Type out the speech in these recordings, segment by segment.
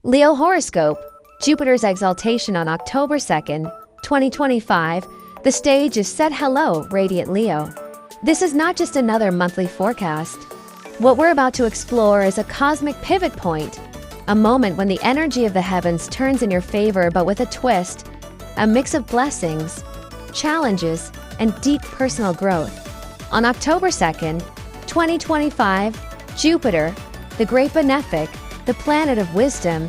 Leo Horoscope, Jupiter's exaltation on October 2nd, 2025. The stage is set. Hello, Radiant Leo. This is not just another monthly forecast. What we're about to explore is a cosmic pivot point, a moment when the energy of the heavens turns in your favor, but with a twist, a mix of blessings, challenges, and deep personal growth. On October 2nd, 2025, Jupiter, the great benefic, the planet of wisdom,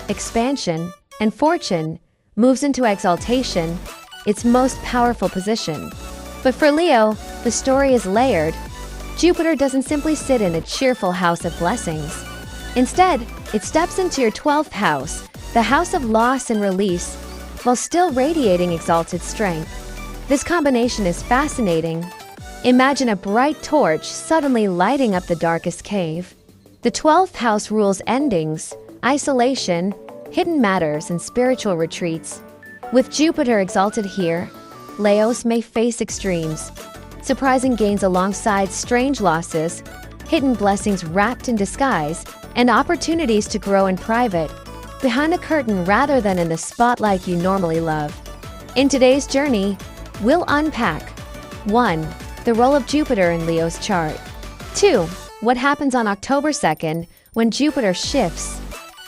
expansion, and fortune, moves into exaltation, its most powerful position. But for Leo, the story is layered. Jupiter doesn't simply sit in a cheerful house of blessings. Instead, it steps into your 12th house, the house of loss and release, while still radiating exalted strength. This combination is fascinating. Imagine a bright torch suddenly lighting up the darkest cave. The 12th house rules endings, isolation, hidden matters, and spiritual retreats. With Jupiter exalted here, Leos may face extremes, surprising gains alongside strange losses, hidden blessings wrapped in disguise, and opportunities to grow in private, behind the curtain rather than in the spotlight you normally love. In today's journey, we'll unpack 1. The role of Jupiter in Leo's chart. 2. What happens on October 2nd when Jupiter shifts?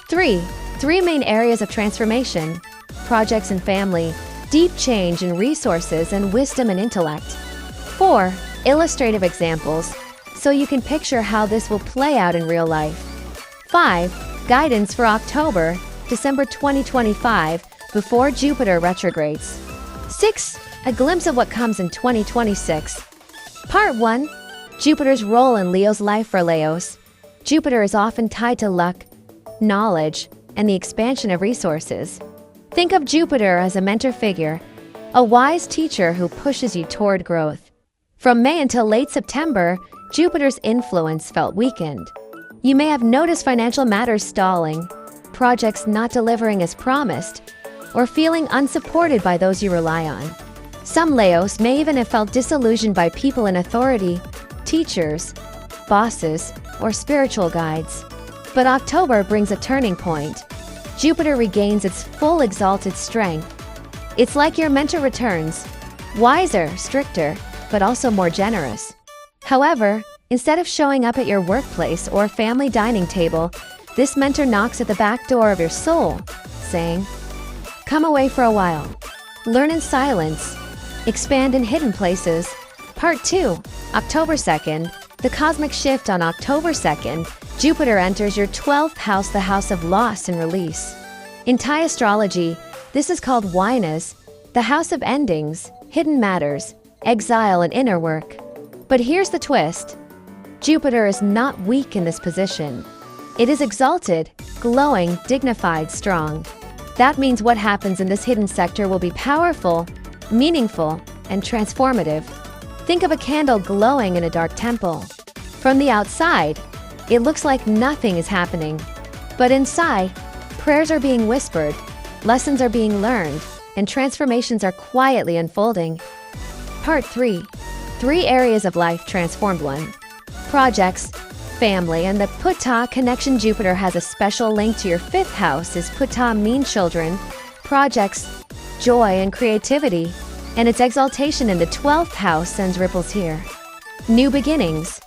3. Three main areas of transformation: projects and family, deep change in resources, and wisdom and intellect. 4. Illustrative examples, so you can picture how this will play out in real life. 5. Guidance for October, December 2025, before Jupiter retrogrades. 6. A glimpse of what comes in 2026. Part 1. Jupiter's role in Leo's life. For Leos, Jupiter is often tied to luck, knowledge, and the expansion of resources. Think of Jupiter as a mentor figure, a wise teacher who pushes you toward growth. From May until late September, Jupiter's influence felt weakened. You may have noticed financial matters stalling, projects not delivering as promised, or feeling unsupported by those you rely on. Some Leos may even have felt disillusioned by people in authority, teachers, bosses, or spiritual guides. But October brings a turning point. Jupiter regains its full exalted strength. It's like your mentor returns, wiser, stricter, but also more generous. However, instead of showing up at your workplace or family dining table, this mentor knocks at the back door of your soul, saying, "Come away for a while. Learn in silence. Expand in hidden places." Part 2. October 2nd. The cosmic shift. On October 2nd, Jupiter enters your 12th house, the house of loss and release. In thaiastrology, this is called Winas, the house of endings, hidden matters, exile, and inner work. But here's the twist. Jupiter is not weak in this position. It is exalted, glowing, dignified, strong. That means what happens in this hidden sector will be powerful, meaningful, and transformative. Think of a candle glowing in a dark temple. From the outside, it looks like nothing is happening. But inside, prayers are being whispered, lessons are being learned, and transformations are quietly unfolding. Part 3. Three areas of life transformed. 1. Projects, family, and the Putta connection. Jupiter has a special link to your 5th house. Is Putta mean children, projects, joy, and creativity, and its exaltation in the 12th house sends ripples here. New beginnings.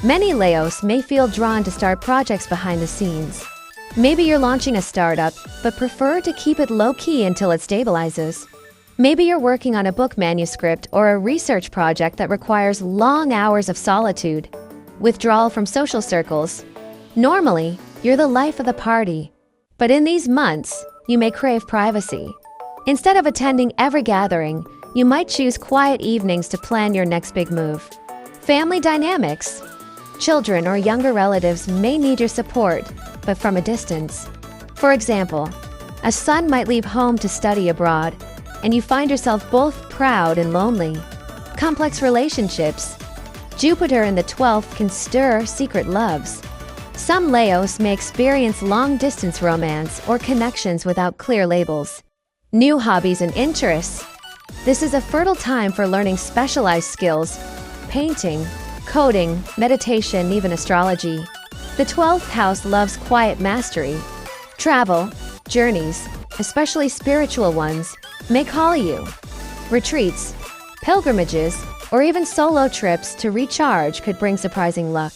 Many Leos may feel drawn to start projects behind the scenes. Maybe you're launching a startup, but prefer to keep it low-key until it stabilizes. Maybe you're working on a book manuscript or a research project that requires long hours of solitude, withdrawal from social circles. Normally, you're the life of the party. But in these months, you may crave privacy. Instead of attending every gathering, you might choose quiet evenings to plan your next big move. Family dynamics. Children or younger relatives may need your support, but from a distance. For example, a son might leave home to study abroad, and you find yourself both proud and lonely. Complex relationships. Jupiter in the 12th can stir secret loves. Some Leos may experience long-distance romance or connections without clear labels. New hobbies and interests. This is a fertile time for learning specialized skills: painting, coding, meditation, even astrology. The 12th house loves quiet mastery. Travel, journeys, especially spiritual ones, may call you. Retreats, pilgrimages, or even solo trips to recharge could bring surprising luck.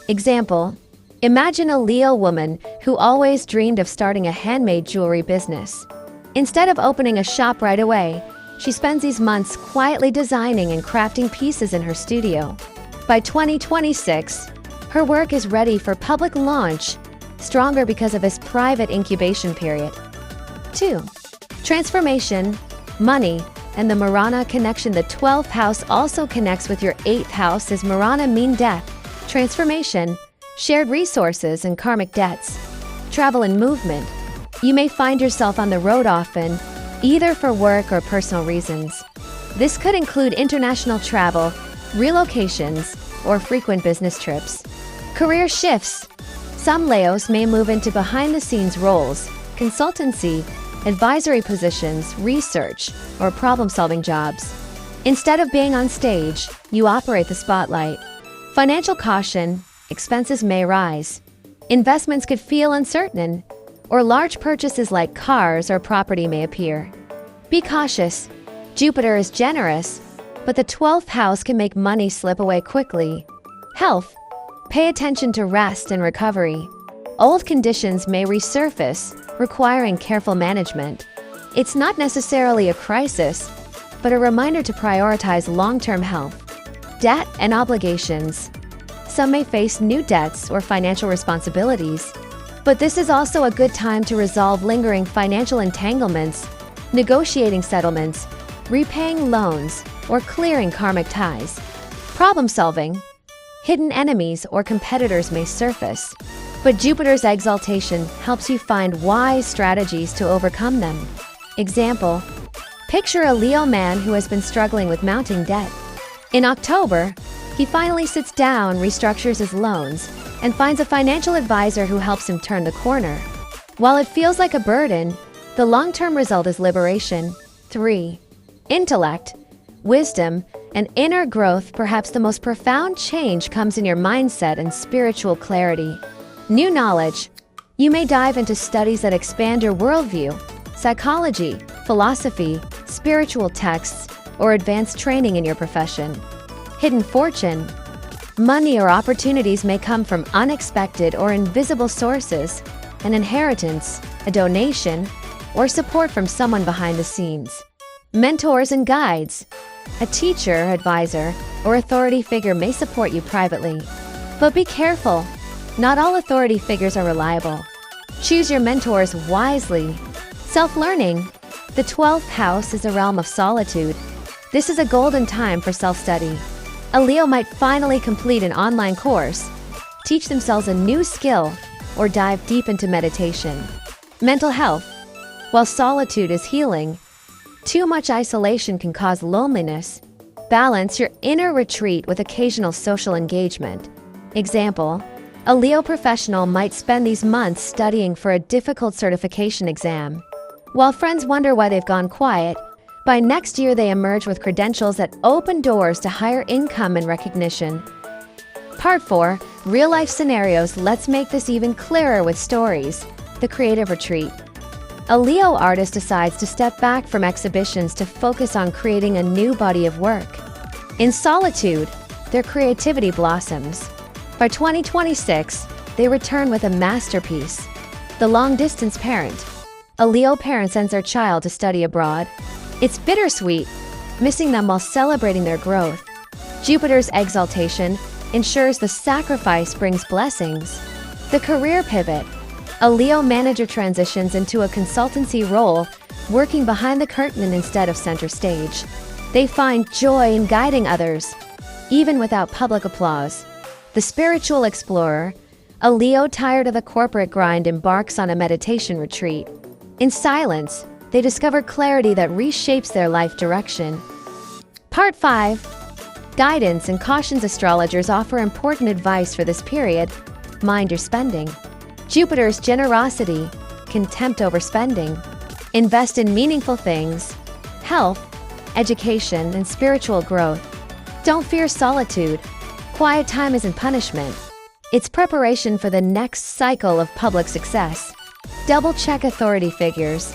Example: imagine a Leo woman who always dreamed of starting a handmade jewelry business. Instead of opening a shop right away, she spends these months quietly designing and crafting pieces in her studio. By 2026, her work is ready for public launch, stronger because of this private incubation period. 2. Transformation, money, and the Marana connection. The 12th house also connects with your 8th house, as Marana mean death, transformation, shared resources, and karmic debts. Travel and movement. You may find yourself on the road often, either for work or personal reasons. This could include international travel, relocations, or frequent business trips. Career shifts. Some Leos may move into behind-the-scenes roles, consultancy, advisory positions, research, or problem-solving jobs. Instead of being on stage, you operate the spotlight. Financial caution. Expenses may rise. Investments could feel uncertain, or large purchases like cars or property may appear. Be cautious. Jupiter is generous, but the 12th house can make money slip away quickly. Health. Pay attention to rest and recovery. Old conditions may resurface, requiring careful management. It's not necessarily a crisis, but a reminder to prioritize long-term health. Debt and obligations. Some may face new debts or financial responsibilities, but this is also a good time to resolve lingering financial entanglements, negotiating settlements, repaying loans, or clearing karmic ties. Problem solving. Hidden enemies or competitors may surface, but Jupiter's exaltation helps you find wise strategies to overcome them. Example: picture a Leo man who has been struggling with mounting debt. In October, he finally sits down, restructures his loans, and finds a financial advisor who helps him turn the corner. While it feels like a burden, the long-term result is liberation. 3. Intellect, wisdom, and inner growth. Perhaps the most profound change comes in your mindset and spiritual clarity. New knowledge. You may dive into studies that expand your worldview, psychology, philosophy, spiritual texts, or advanced training in your profession. Hidden fortune. Money or opportunities may come from unexpected or invisible sources, an inheritance, a donation, or support from someone behind the scenes. Mentors and guides. A teacher, advisor, or authority figure may support you privately. But be careful. Not all authority figures are reliable. Choose your mentors wisely. Self-learning. The 12th house is a realm of solitude. This is a golden time for self-study. A Leo might finally complete an online course, teach themselves a new skill, or dive deep into meditation. Mental health. While solitude is healing, too much isolation can cause loneliness. Balance your inner retreat with occasional social engagement. Example: a Leo professional might spend these months studying for a difficult certification exam. While friends wonder why they've gone quiet, by next year they emerge with credentials that open doors to higher income and recognition. Part 4. Real-life scenarios. Let's make this even clearer with stories. The creative retreat. A Leo artist decides to step back from exhibitions to focus on creating a new body of work. In solitude, their creativity blossoms. By 2026, they return with a masterpiece. The long-distance parent. A Leo parent sends their child to study abroad. It's bittersweet, missing them while celebrating their growth. Jupiter's exaltation ensures the sacrifice brings blessings. The career pivot. A Leo manager transitions into a consultancy role, working behind the curtain instead of center stage. They find joy in guiding others, even without public applause. The spiritual explorer. A Leo tired of the corporate grind embarks on a meditation retreat. In silence, they discover clarity that reshapes their life direction. Part 5. Guidance and cautions. Astrologers offer important advice for this period. Mind your spending. Jupiter's generosity can tempt overspending. Invest in meaningful things. Health, education, and spiritual growth. Don't fear solitude. Quiet time isn't punishment. It's preparation for the next cycle of public success. Double-check authority figures.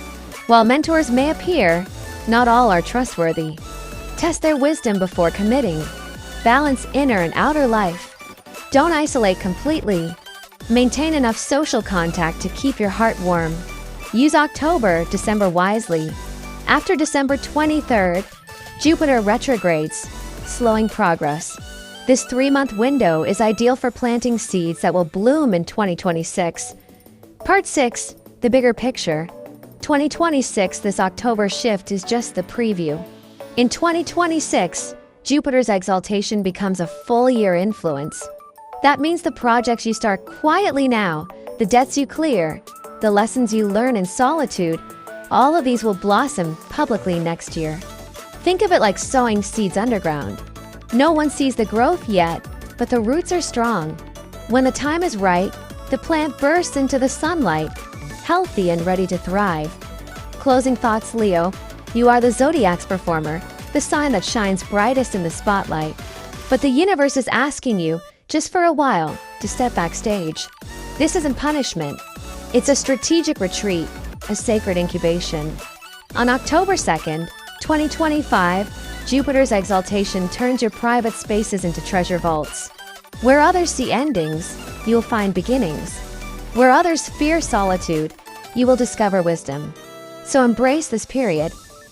While mentors may appear, not all are trustworthy. Test their wisdom before committing. Balance inner and outer life. Don't isolate completely. Maintain enough social contact to keep your heart warm. Use October, December wisely. After December 23rd, Jupiter retrogrades, slowing progress. This 3-month window is ideal for planting seeds that will bloom in 2026. Part 6, the bigger picture. 2026, this October shift is just the preview. In 2026, Jupiter's exaltation becomes a full-year influence. That means the projects you start quietly now, the debts you clear, the lessons you learn in solitude, all of these will blossom publicly next year. Think of it like sowing seeds underground. No one sees the growth yet, but the roots are strong. When the time is right, the plant bursts into the sunlight, healthy and ready to thrive. Closing thoughts, Leo. You are the zodiac's performer, the sign that shines brightest in the spotlight. But the universe is asking you, just for a while, to step backstage. This isn't punishment. It's a strategic retreat, a sacred incubation. On October 2nd, 2025, Jupiter's exaltation turns your private spaces into treasure vaults. Where others see endings, you will find beginnings. Where others fear solitude, you will discover wisdom. So embrace this period.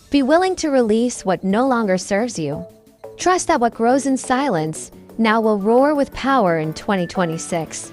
Be willing to release what no longer serves you. Trust that what grows in silence now will roar with power in 2026.